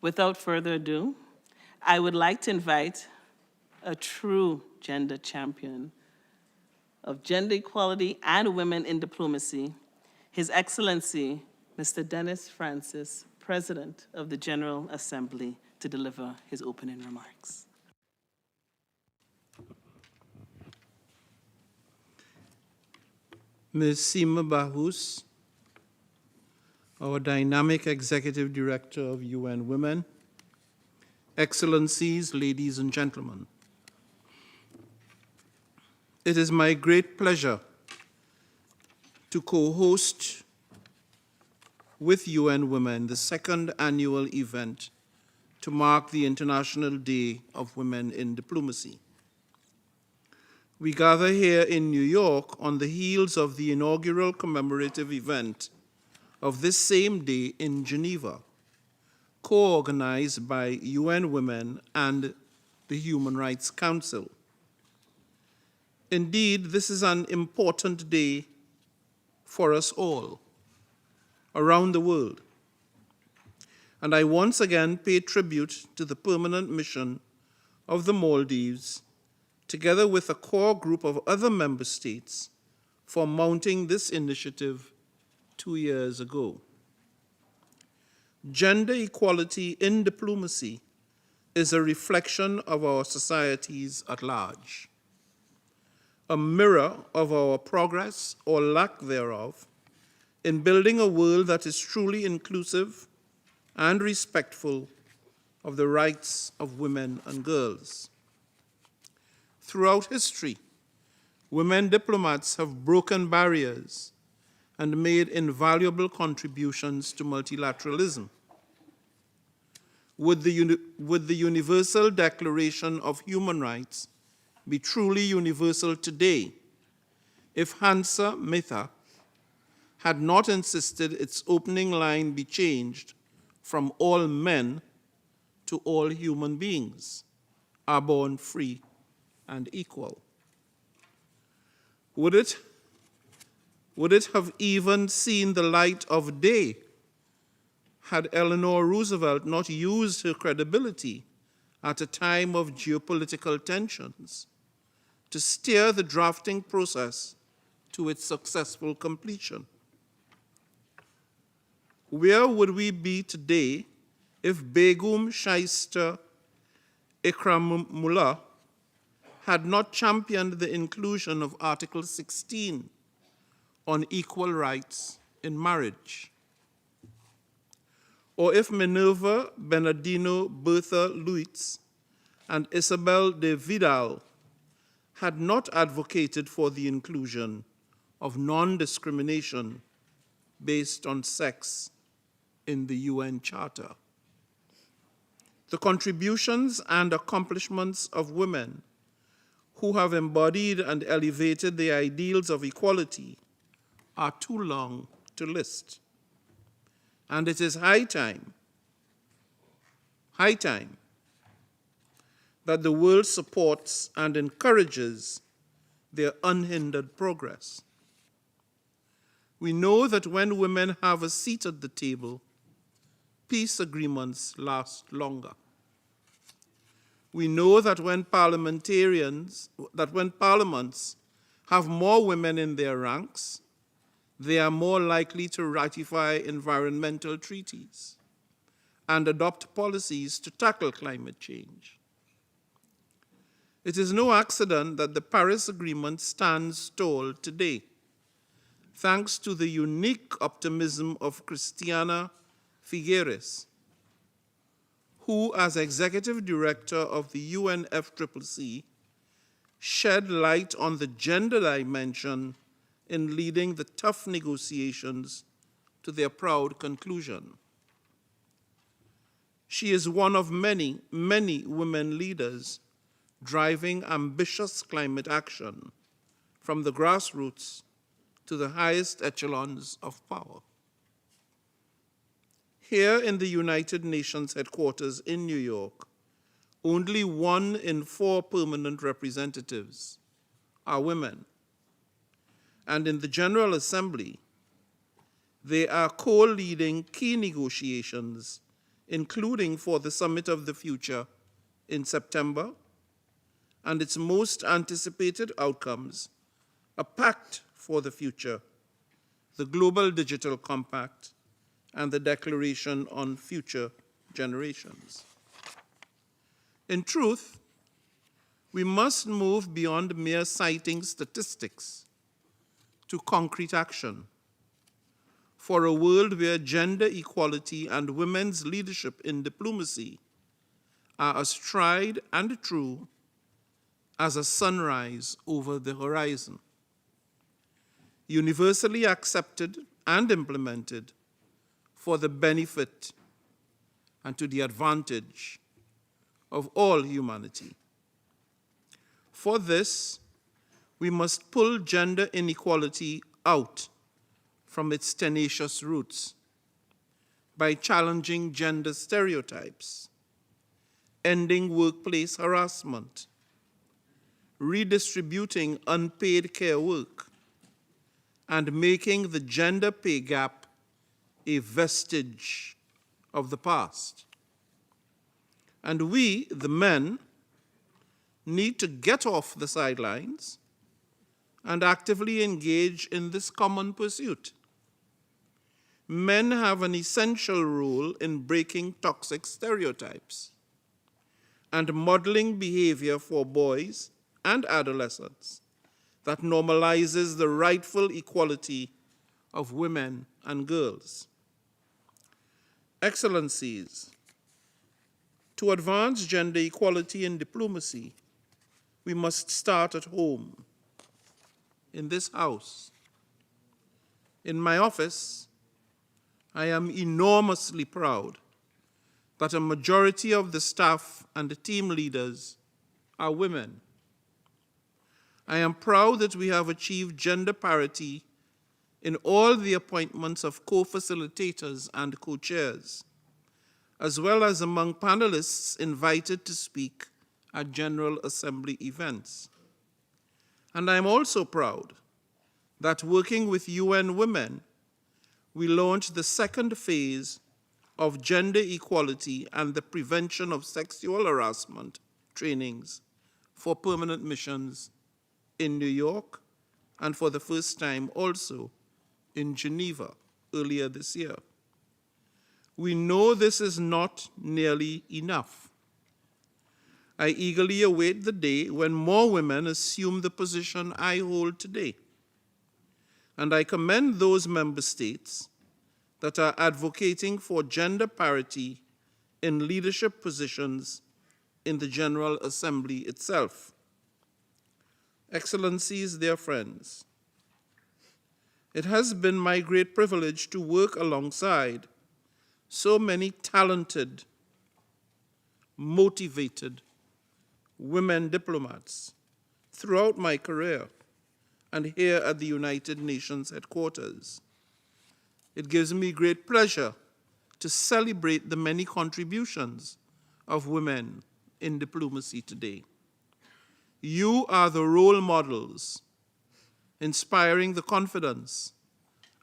Without further ado, I would like to invite a true gender champion of gender equality and women in diplomacy, His Excellency, Mr. Dennis Francis, President of the General Assembly, to deliver his opening remarks. Ms. Sima Bahous, our dynamic Executive Director of UN Women, Excellencies, ladies and gentlemen, it is my great pleasure to co-host with UN Women the second annual event to mark the International Day of Women in Diplomacy. We gather here in New York on the heels of the inaugural commemorative event of this same day in Geneva, co-organized by UN Women and the Human Rights Council. Indeed, this is an important day for us all around the world. And I once again pay tribute to the permanent mission of the Maldives, together with a core group of other member states, for mounting this initiative 2 years ago. Gender equality in diplomacy is a reflection of our societies at large, a mirror of our progress or lack thereof in building a world that is truly inclusive and respectful of the rights of women and girls. Throughout history, women diplomats have broken barriers and made invaluable contributions to multilateralism. Would the Universal Declaration of Human Rights be truly universal today if Hansa Mehta had not insisted its opening line be changed from all men to all human beings are born free and equal? Would it have even seen the light of day had Eleanor Roosevelt not used her credibility at a time of geopolitical tensions to steer the drafting process to its successful completion? Where would we be today if Begum Shaista Ikramullah had not championed the inclusion of Article 16 on equal rights in marriage? Or if Minerva Bernardino Bertha Luitz and Isabel de Vidal had not advocated for the inclusion of non-discrimination based on sex in the UN Charter? The contributions and accomplishments of women who have embodied and elevated the ideals of equality are too long to list. And it is high time that the world supports and encourages their unhindered progress. We know that when women have a seat at the table, peace agreements last longer. We know that when parliaments have more women in their ranks, they are more likely to ratify environmental treaties and adopt policies to tackle climate change. It is no accident that the Paris Agreement stands tall today, thanks to the unique optimism of Christiana Figueres, who, as Executive Director of the UNFCCC, shed light on the gender dimension in leading the tough negotiations to their proud conclusion. She is one of many, many women leaders driving ambitious climate action from the grassroots to the highest echelons of power. Here in the United Nations headquarters in New York, only 1 in 4 permanent representatives are women. And in the General Assembly, they are co-leading key negotiations including for the Summit of the Future in September, and its most anticipated outcomes, a pact for the future, the Global Digital Compact, and the Declaration on Future Generations. In truth, we must move beyond mere citing statistics to concrete action for a world where gender equality and women's leadership in diplomacy are as tried and true as a sunrise over the horizon, universally accepted and implemented for the benefit and to the advantage of all humanity. For this, we must pull gender inequality out from its tenacious roots by challenging gender stereotypes, ending workplace harassment, redistributing unpaid care work, and making the gender pay gap a vestige of the past. And we, the men, need to get off the sidelines and actively engage in this common pursuit. Men have an essential role in breaking toxic stereotypes and modeling behavior for boys and adolescents that normalizes the rightful equality of women and girls. Excellencies, to advance gender equality in diplomacy, we must start at home, in this house. In my office, I am enormously proud that a majority of the staff and the team leaders are women. I am proud that we have achieved gender parity in all the appointments of co-facilitators and co-chairs, as well as among panelists invited to speak at General Assembly events. And I'm also proud that working with UN Women, we launched the second phase of gender equality and the prevention of sexual harassment trainings for permanent missions in New York, and for the first time also in Geneva earlier this year. We know this is not nearly enough. I eagerly await the day when more women assume the position I hold today. And I commend those member states that are advocating for gender parity in leadership positions in the General Assembly itself. Excellencies, dear friends, it has been my great privilege to work alongside so many talented, motivated women diplomats throughout my career and here at the United Nations headquarters. It gives me great pleasure to celebrate the many contributions of women in diplomacy today. You are the role models, inspiring the confidence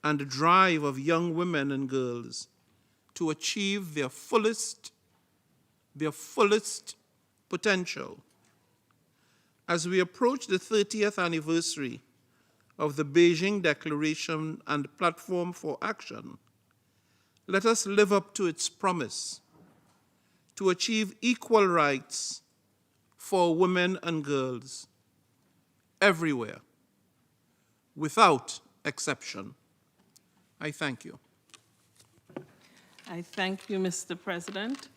and drive of young women and girls to achieve their fullest potential. As we approach the 30th anniversary of the Beijing Declaration and Platform for Action, let us live up to its promise to achieve equal rights for women and girls everywhere, without exception. I thank you. I thank you, Mr. President.